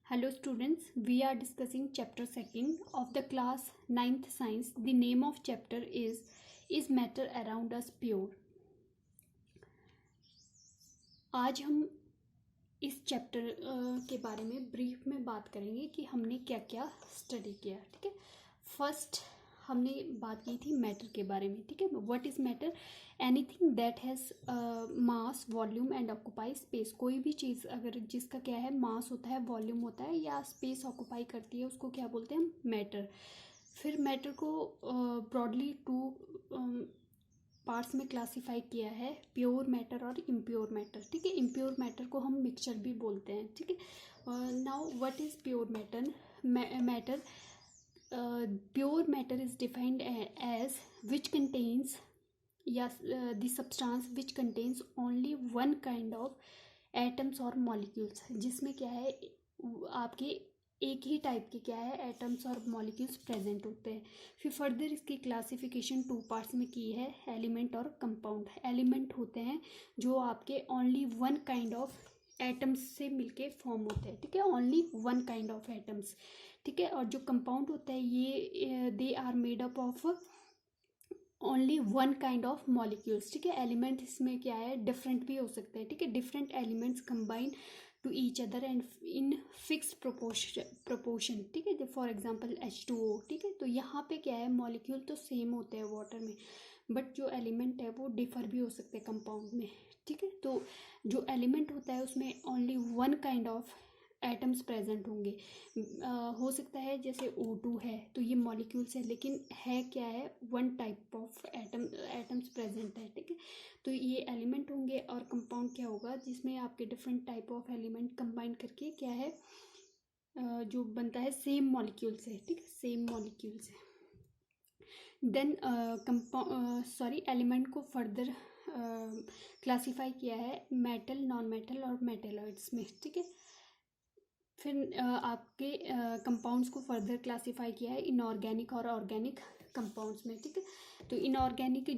Hello students, we are discussing chapter 2nd of the class 9th science. The name of chapter is matter around us pure. आज हम इस chapter के बारे में brief में बात करेंगे कि हमने क्या क्या स्टडी किया. ठीक है, फर्स्ट हमने बात की थी मैटर के बारे में. ठीक है, what is matter? Anything that has mass, volume and occupy space. कोई भी चीज़ अगर जिसका क्या है मास होता है, वॉल्यूम होता है या स्पेस ऑक्यूपाई करती है, उसको क्या बोलते हैं? मैटर. फिर मैटर को ब्रॉडली टू पार्ट्स में क्लासीफाई किया है, प्योर मैटर और इम्प्योर मैटर. ठीक है, इम्प्योर मैटर को हम मिक्सचर भी बोलते हैं. ठीक है, now what is pure matter? Pure matter is defined as which contains the substance which contains only one kind of atoms or molecules. जिसमें क्या है आपके एक ही टाइप के क्या है एटम्स और मॉलिक्यूल्स प्रेजेंट होते हैं. फिर फर्दर इसकी क्लासिफिकेशन टू पार्ट्स में की है, एलिमेंट और कंपाउंड. एलिमेंट होते हैं जो आपके only one kind of atoms से मिलके फॉर्म होते हैं. ठीक है, only one kind of atoms. ठीक है, और जो कंपाउंड होता है ये they are made up of only one kind of molecules. ठीक है, एलिमेंट इसमें क्या है डिफरेंट भी हो सकते हैं. ठीक है, different elements combine to each other and in fix proportion. ठीक है, फॉर एग्जांपल H2O. ठीक है, तो यहाँ पे क्या है मॉलिक्यूल तो सेम होते हैं वाटर में, बट जो एलिमेंट है वो डिफर भी हो सकते हैं कंपाउंड में. ठीक है, तो जो एलिमेंट होता है उसमें only one kind of atoms present होंगे. हो सकता है जैसे O2 है तो ये मॉलिक्यूल्स है, लेकिन है क्या है one type of atoms present है. ठीक है, तो ये एलिमेंट होंगे. और कंपाउंड क्या होगा जिसमें आपके different type of element combine करके क्या है जो बनता है सेम मॉलिक्यूल से. ठीक है, सेम मॉलिक्यूल से. देन एलिमेंट को फर्दर क्लासीफाई किया है मेटल, नॉन मेटल और मेटेलॉइड्स में. ठीक है, फिर आपके कंपाउंड्स को फर्दर क्लासीफाई किया है इनऑर्गेनिक और ऑर्गेनिक कंपाउंड्स में. ठीक है, तो inorganic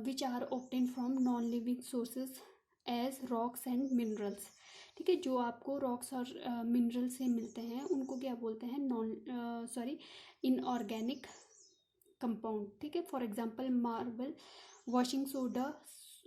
which are obtain from non living sources as rocks and minerals. ठीक है, जो आपको रॉक्स और मिनरल से मिलते हैं उनको क्या बोलते हैं इनऑर्गेनिक कंपाउंड. ठीक है, for example marble, washing soda,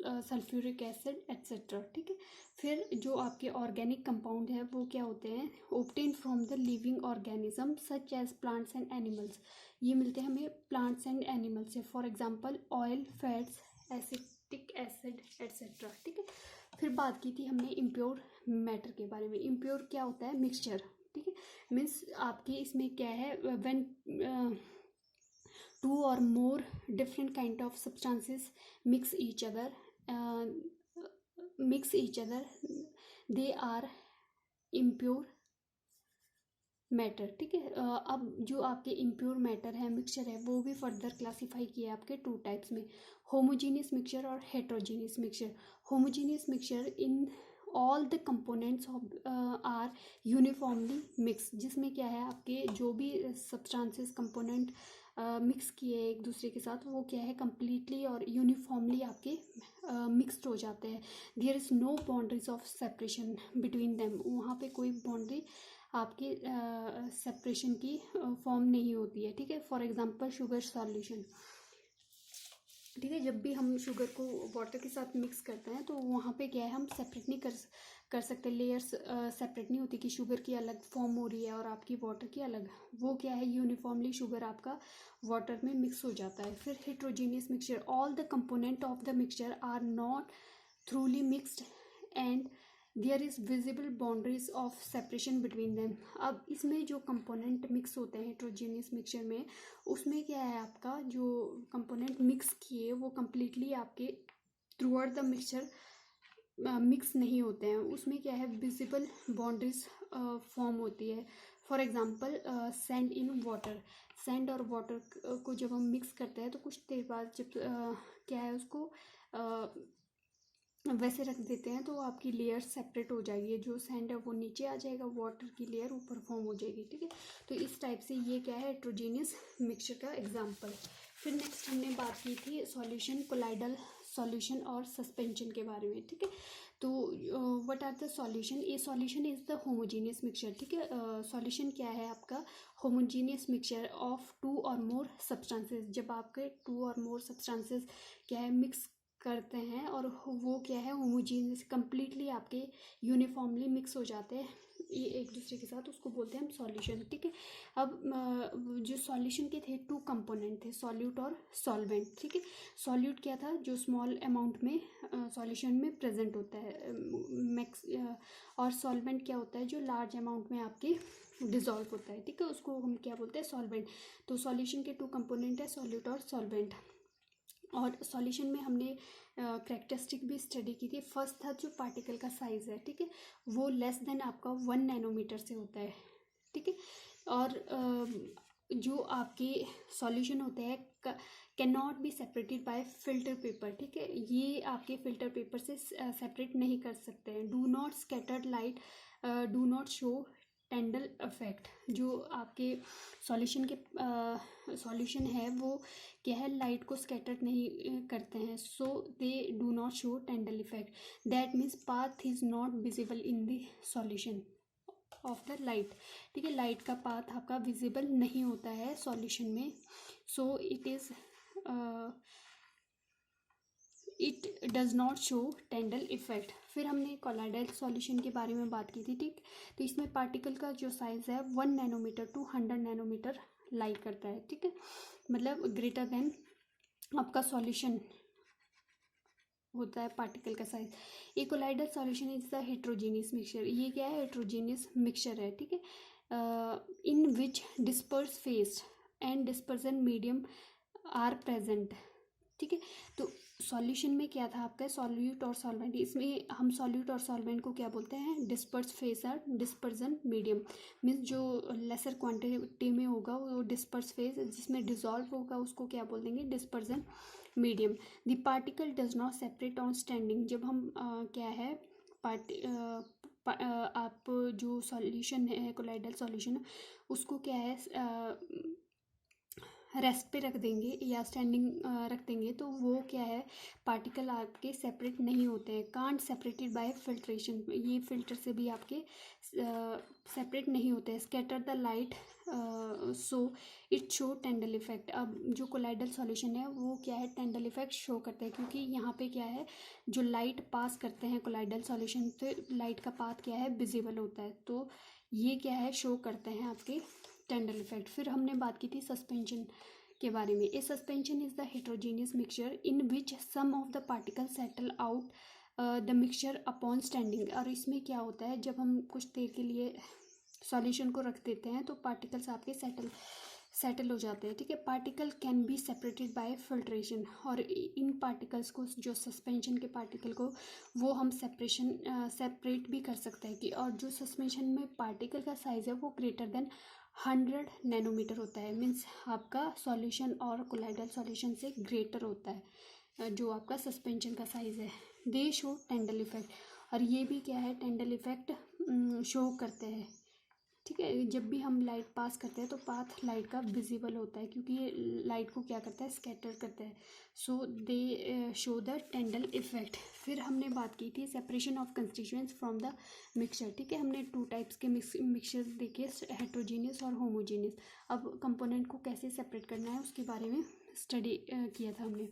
sulphuric acid etcetera. ठीक है, फिर जो आपके ऑर्गेनिक कंपाउंड है वो क्या होते हैं obtain from the living organism such as plants and animals. ये मिलते हैं हमें प्लांट्स एंड एनिमल्स से. For example oil, fats, acetic acid etcetera. ठीक है, फिर बात की थी हमने इम्प्योर मैटर के बारे में. इम्प्योर क्या होता है? मिक्सचर. ठीक है, मीन्स आपके इसमें क्या है when two or more different kind of substances mix each other they are impure matter. ठीक है, अब जो आपके इम्प्योर मैटर है, मिक्सचर है, वो भी फर्दर क्लासीफाई किया आपके टू टाइप्स में, होमोजीनियस मिक्सचर और heterogeneous mixture. Homogeneous mixture in all the components are uniformly mix. जिसमें क्या है आपके जो भी सब्सटेंसेस कंपोनेंट मिक्स किए एक दूसरे के साथ वो क्या है कंप्लीटली और यूनिफॉर्मली आपके मिक्सड हो जाते हैं. There is no boundaries of separation between them. वहाँ पे कोई बाउंड्री आपके सेपरेशन की फॉर्म नहीं होती है. ठीक है, फॉर एग्जांपल शुगर सॉल्यूशन. ठीक है, जब भी हम शुगर को वाटर के साथ मिक्स करते हैं तो वहाँ पे क्या है हम सेपरेट नहीं कर सकते. लेयर्स सेपरेट नहीं होती कि शुगर की अलग फॉर्म हो रही है और आपकी वाटर की अलग. वो क्या है यूनिफॉर्मली शुगर आपका वाटर में मिक्स हो जाता है. फिर heterogeneous mixture, all the component of the mixture are not thoroughly mixed and there is visible boundaries of separation between them. अब इसमें जो कंपोनेंट मिक्स होते हैं हेट्रोजीनियस मिक्सचर में, उसमें क्या है आपका जो कंपोनेंट मिक्स किए वो कम्प्लीटली आपके through out the mixture mix नहीं होते हैं. उसमें क्या है विजिबल बाउंड्रीज फॉर्म होती है. For example sand in water. Sand और वाटर को जब हम मिक्स करते हैं तो कुछ देर बाद जब क्या है उसको वैसे रख देते हैं तो आपकी लेयर सेपरेट हो जाएगी. जो सैंड है वो नीचे आ जाएगा, वाटर की लेयर ऊपर फॉर्म हो जाएगी. ठीक है, तो इस टाइप से ये क्या है हेट्रोजीनियस मिक्सचर का एग्जांपल. फिर नेक्स्ट हमने बात की थी सॉल्यूशन, कोलाइडल सॉल्यूशन और सस्पेंशन के बारे में. ठीक है, तो what are the solution, a solution is the homogeneous mixture, ठीक है। सॉल्यूशन क्या है आपका, होमोजीनियस मिक्सचर ऑफ टू और मोर सब्सटेंसेस, जब आपके टू और मोर सब्सटेंसेस क्या है मिक्स करते हैं और वो क्या है होमोजीनियस, कंप्लीटली आपके यूनिफॉर्मली मिक्स हो जाते हैं ये एक दूसरे के साथ, उसको बोलते हैं हम सॉल्यूशन, ठीक है। अब जो सॉल्यूशन के थे टू कंपोनेंट थे, सॉल्यूट और सॉल्वेंट, ठीक है। सॉल्यूट क्या था, जो स्मॉल अमाउंट में सॉल्यूशन में प्रेजेंट होता है मैक्स, और सॉल्वेंट क्या होता है, जो लार्ज अमाउंट में आपके डिजॉल्व होता है, ठीक है, उसको हम क्या बोलते हैं सॉल्वेंट। तो सॉल्यूशन के टू कंपोनेंट है, सॉल्यूट और सॉल्वेंट। और सॉल्यूशन में हमने करेक्टरिस्टिक भी स्टडी की थी। फर्स्ट था जो पार्टिकल का साइज़ है, ठीक है, वो लेस देन आपका 1 नैनोमीटर से होता है, ठीक है। और जो आपके सॉल्यूशन होते हैं can not be separated by filter paper, ठीक है, ये आपके फिल्टर पेपर से सेपरेट नहीं कर सकते हैं। Do not scattered light, do not show Tyndall effect, जो आपके सॉल्यूशन के सॉल्यूशन है वो क्या है लाइट को स्कैटर्ड नहीं करते हैं, so they do not show Tyndall effect, that means path is not visible in the solution of the light, ठीक है, लाइट का पाथ आपका विजिबल नहीं होता है सॉल्यूशन में, so it does not show Tyndall effect. फिर हमने कोलाइडल सॉल्यूशन के बारे में बात की थी, ठीक, तो इसमें पार्टिकल का जो साइज है 1 नैनोमीटर टू 100 नैनोमीटर लाई करता है, ठीक है, मतलब ग्रेटर देन आपका सॉल्यूशन होता है पार्टिकल का size. A colloidal solution is the heterogeneous mixture, ये क्या है हेट्रोजीनियस मिक्सचर है, ठीक है, in which disperse phase and dispersion medium are present, ठीक है। तो सॉल्यूशन में क्या था आपका सॉल्यूट और सॉल्वेंट, इसमें हम सॉल्यूट और सॉल्वेंट को क्या बोलते हैं डिस्पर्स फेज और डिस्पर्जन मीडियम, मीन्स जो लेसर क्वांटिटी में होगा वो डिस्पर्स फेज, जिसमें डिजॉल्व होगा उसको क्या बोल देंगे dispersion medium. The particle does not separate on standing, जब हम क्या है आप जो सॉल्यूशन है कोलाइडल सॉल्यूशन उसको क्या है रेस्ट पे रख देंगे या स्टैंडिंग रख देंगे तो वो क्या है पार्टिकल आपके सेपरेट नहीं होते हैं, कांट सेपरेटेड बाय फिल्ट्रेशन, ये फिल्टर से भी आपके सेपरेट नहीं होते हैं। Scatter the light so it show Tyndall effect, अब जो कोलाइडल सॉल्यूशन है वो क्या है टेंडल इफेक्ट शो करते हैं, क्योंकि यहाँ पे क्या है जो लाइट पास करते हैं कोलाइडल सॉल्यूशन तो लाइट का पाथ क्या है विजिबल होता है, तो ये क्या है शो करते हैं आपके टेंडल इफेक्ट। फिर हमने बात की थी सस्पेंशन के बारे में। A suspension is the heterogeneous mixture in which some of the particle settle out the mixture upon standing, और इसमें क्या होता है जब हम कुछ देर के लिए सॉल्यूशन को रख देते हैं तो पार्टिकल्स आपके सेटल हो जाते हैं, ठीक है। Particle can be separated by filtration, और इन पार्टिकल्स को जो सस्पेंशन के पार्टिकल को वो हम सेपरेट भी कर सकते हैं कि, और जो सस्पेंशन में पार्टिकल का साइज़ है वो ग्रेटर देन 100 नैनोमीटर होता है, मीन्स आपका सॉल्यूशन और कोलाइडल सॉल्यूशन से ग्रेटर होता है जो आपका सस्पेंशन का साइज़ है। दे शो टेंडल इफेक्ट, और ये भी क्या है टेंडल इफेक्ट शो करते हैं, ठीक है, जब भी हम लाइट पास करते हैं तो पाथ लाइट का विजिबल होता है क्योंकि ये लाइट को क्या करता है स्कैटर करता है, सो दे शो द टेंडल इफेक्ट। फिर हमने बात की थी separation of constituents from the mixture, ठीक है, हमने 2 टाइप्स के मिक्सचर देखे हेट्रोजीनियस और होमोजीनियस। अब कंपोनेंट को कैसे सेपरेट करना है उसके बारे में स्टडी किया था हमने।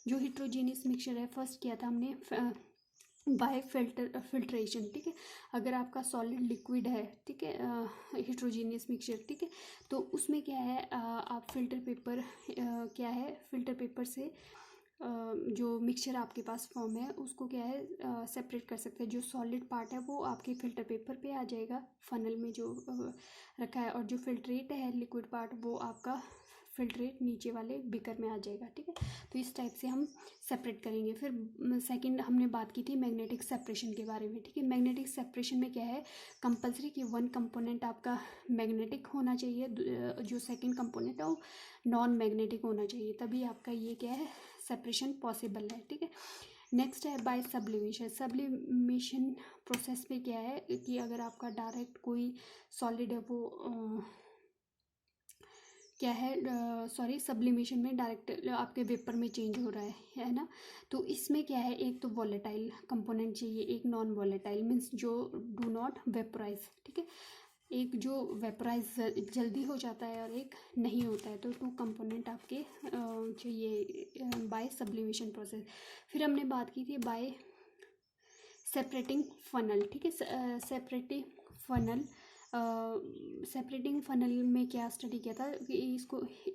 जो हेट्रोजीनियस मिक्सचर है फर्स्ट किया था हमने बाय फिल्ट्रेशन, ठीक है, अगर आपका सॉलिड लिक्विड है, ठीक है, हेट्रोजीनियस मिक्सचर, ठीक है, तो उसमें क्या है आप फिल्टर पेपर क्या है फिल्टर पेपर से जो मिक्सचर आपके पास फॉर्म है उसको क्या है सेपरेट कर सकते हैं, जो सॉलिड पार्ट है वो आपके फिल्टर पेपर पे आ जाएगा फनल में जो रखा है, और जो फिल्ट्रेट है लिक्विड पार्ट वो आपका फिल्ट्रेट नीचे वाले बिकर में आ जाएगा, ठीक है, तो इस टाइप से हम सेपरेट करेंगे। फिर सेकंड हमने बात की थी मैग्नेटिक सेपरेशन के बारे में, ठीक है, मैग्नेटिक सेपरेशन में क्या है कंपलसरी कि 1 कंपोनेंट आपका मैग्नेटिक होना चाहिए, जो सेकंड कंपोनेंट है वो नॉन मैग्नेटिक होना चाहिए, तभी आपका ये क्या है सेपरेशन पॉसिबल है, ठीक है। नेक्स्ट है बाय सब्लिमेशन। सब्लिमेशन प्रोसेस में क्या है कि अगर आपका डायरेक्ट कोई सॉलिड है वो क्या है, सॉरी, सब्लिमेशन में डायरेक्ट आपके वेपर में चेंज हो रहा है ना। तो इसमें क्या है, एक तो वॉलेटाइल कंपोनेंट चाहिए, एक नॉन वॉलेटाइल, मीन्स जो डू नॉट वेपराइज, ठीक है। एक जो वेपराइज जल्दी हो जाता है और एक नहीं होता है, तो 2 कंपोनेंट आपके चाहिए बाय सब्लिमेशन प्रोसेस। फिर हमने बात की थी बाय सेपरेटिंग फनल, ठीक है। सेपरेटिंग फनल, सेपरेटिंग फनल में क्या स्टडी किया था कि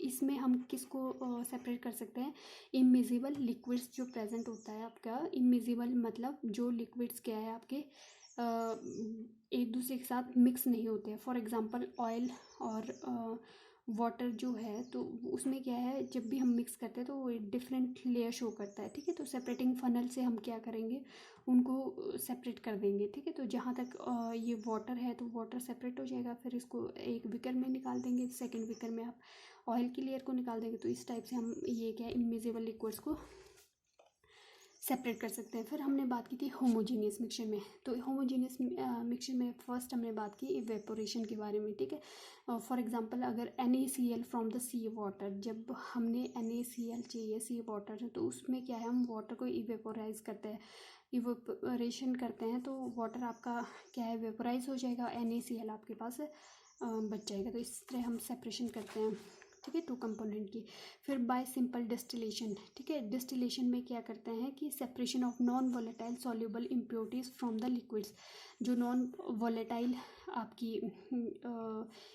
इसमें हम किसको सेपरेट कर सकते हैं, इमिजिबल लिक्विड्स जो प्रेजेंट होता है आपका। इमिजिबल मतलब जो लिक्विड्स क्या है आपके एक दूसरे के साथ मिक्स नहीं होते हैं। फॉर एग्जांपल ऑयल और वाटर जो है, तो उसमें क्या है, जब भी हम मिक्स करते हैं तो वो डिफरेंट लेयर शो करता है, ठीक है। तो सेपरेटिंग फनल से हम क्या करेंगे, उनको सेपरेट कर देंगे, ठीक है। तो जहाँ तक ये वाटर है तो वाटर सेपरेट हो जाएगा, फिर इसको एक विकर में निकाल देंगे, सेकंड विकर में आप ऑयल की लेयर को निकाल देंगे। तो इस टाइप से हम ये क्या है, इमिजिबल लिक्विड्स को सेपरेट कर सकते हैं। फिर हमने बात की थी होमोजीनियस मिक्सचर में। तो होमोजीनियस मिक्सचर में फर्स्ट हमने बात की इवेपोरेशन के बारे में, ठीक है। फॉर एग्जांपल अगर NaCl from the sea water, जब हमने NaCl चाहिए सी वाटर, तो उसमें क्या है, हम वाटर को इवेपोराइज करते हैं, इवेपोरेशन करते हैं, तो वाटर आपका क्या है, वेपोराइज हो जाएगा, NaCl आपके पास बच जाएगा। तो इस तरह हम सेपरेशन करते हैं, ठीक है, 2 कंपोनेंट की। फिर बाय सिंपल डिस्टिलेशन, ठीक है। डिस्टिलेशन में क्या करते हैं कि separation of non volatile soluble impurities from the liquids. जो नॉन वॉलेटाइल आपकी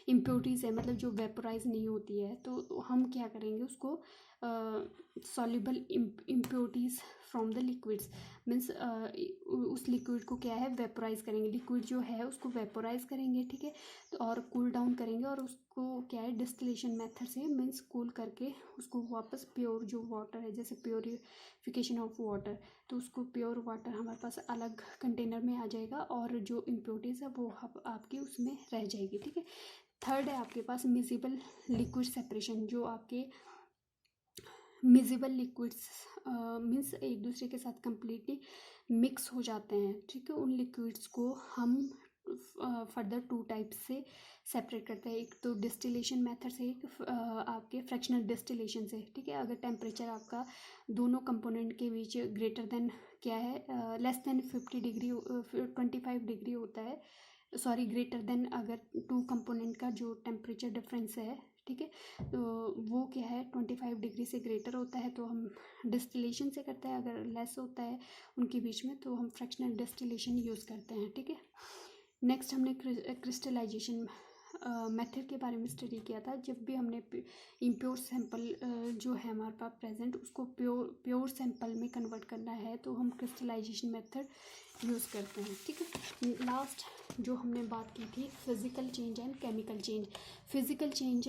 इम्प्योरिटीज़ है, मतलब जो वेपोराइज नहीं होती है, तो हम क्या करेंगे, उसको soluble impurities from the liquids, means उस लिक्विड को क्या है, वेपोराइज करेंगे। लिक्विड जो है उसको वेपोराइज करेंगे, ठीक है। तो और कूल डाउन करेंगे, और उसको क्या है, डिस्टिलेशन मेथड से मीन्स कूल करके उसको वापस प्योर जो वाटर है, जैसे प्योरिफिकेशन ऑफ वाटर, तो उसको प्योर वाटर हमारे पास अलग कंटेनर में आ जाएगा, और जो इम्प्योरिटीज़ है वो आपकी उसमें रह जाएगी, ठीक है। थर्ड है आपके पास मिजिबल लिक्विड सेपरेशन। जो आपके मिजिबल लिक्विड्स मीन्स एक दूसरे के साथ कंप्लीटली मिक्स हो जाते हैं, ठीक है। उन लिक्विड्स को हम फर्दर 2 टाइप से सेपरेट करते हैं। एक तो डिस्टिलेशन मेथड से, एक आपके फ्रैक्शनल डिस्टिलेशन से, ठीक है। अगर टेम्परेचर आपका दोनों कंपोनेंट के बीच ग्रेटर देन क्या है, लेस देन 50 डिग्री 25 डिग्री होता है, सॉरी ग्रेटर देन, अगर 2 कंपोनेंट का जो टेम्परेचर डिफरेंस है, ठीक है, तो वो क्या है 25 डिग्री से ग्रेटर होता है, तो हम डिस्टिलेशन से करते हैं। अगर लेस होता है उनके बीच में, तो हम फ्रैक्शनल डिस्टिलेशन यूज़ करते हैं, ठीक है। नेक्स्ट हमने क्रिस्टलाइजेशन मेथड के बारे में स्टडी किया था। जब भी हमने इम्प्योर सैंपल जो है हमारे पास प्रेजेंट, उसको प्योर सैंपल में कन्वर्ट करना है, तो हम क्रिस्टलाइजेशन मेथड यूज़ करते हैं, ठीक है। लास्ट जो हमने बात की थी, physical change and chemical change. Physical change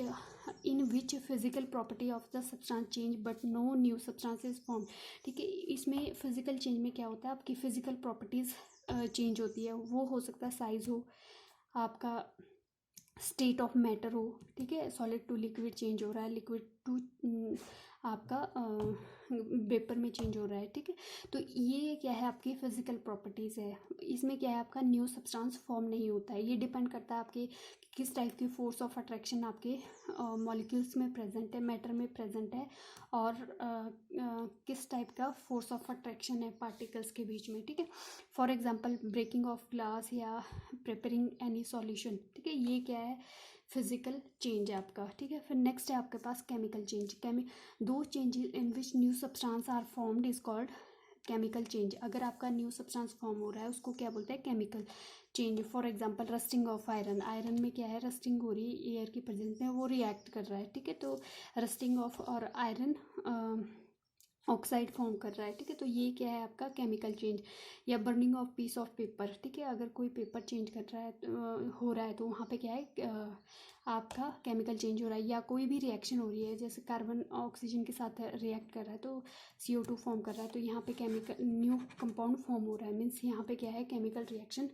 in which physical property of the substance change but no new substance is form, ठीक है। इसमें फिजिकल चेंज में क्या होता है, आपकी फिजिकल प्रॉपर्टीज़ चेंज होती है। वो हो सकता है साइज़ हो, आपका स्टेट ऑफ मैटर हो, ठीक है, सॉलिड टू लिक्विड चेंज हो रहा है, लिक्विड टू आपका वेपर में चेंज हो रहा है, ठीक है। तो ये क्या है, आपकी फिजिकल प्रॉपर्टीज़ है। इसमें क्या है, आपका न्यू सब्सटेंस फॉर्म नहीं होता है। ये डिपेंड करता है आपके किस टाइप की फोर्स ऑफ अट्रैक्शन आपके मॉलिक्यूल्स में प्रेजेंट है, मैटर में प्रेजेंट है, और किस टाइप का फोर्स ऑफ अट्रैक्शन है पार्टिकल्स के बीच में, ठीक है। For example breaking of glass या प्रिपेयरिंग एनी सॉल्यूशन, ठीक है। ये क्या है, फिजिकल चेंज है आपका, ठीक है। फिर नेक्स्ट है आपके पास केमिकल चेंज। दो changes in which new substance are formed is called chemical change. अगर आपका न्यू सब्सटेंस फॉर्म हो रहा है, उसको क्या बोलते हैं, chemical change. For example rusting of iron, iron में क्या है, रस्टिंग हो रही है एयर की प्रेजेंस में, वो रिएक्ट कर रहा है, ठीक है। तो रस्टिंग ऑफ और आयरन ऑक्साइड फॉर्म कर रहा है, ठीक है। तो ये क्या है आपका केमिकल चेंज। या burning of peace of paper, ठीक है। अगर कोई पेपर चेंज कर रहा है हो रहा है, तो वहाँ पे क्या है आपका केमिकल चेंज हो रहा है। या कोई भी रिएक्शन हो रही है, जैसे कार्बन ऑक्सीजन के साथ रिएक्ट कर रहा है तो CO2 फॉर्म कर रहा है, तो यहाँ पे केमिकल न्यू कंपाउंड फॉर्म हो रहा है, मीन्स यहाँ पे क्या है, केमिकल रिएक्शन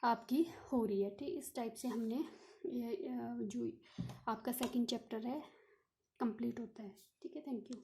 आपकी हो रही है, ठीक। इस टाइप से हमने जो आपका सेकंड चैप्टर है कंप्लीट होता है, ठीक है। Thank you.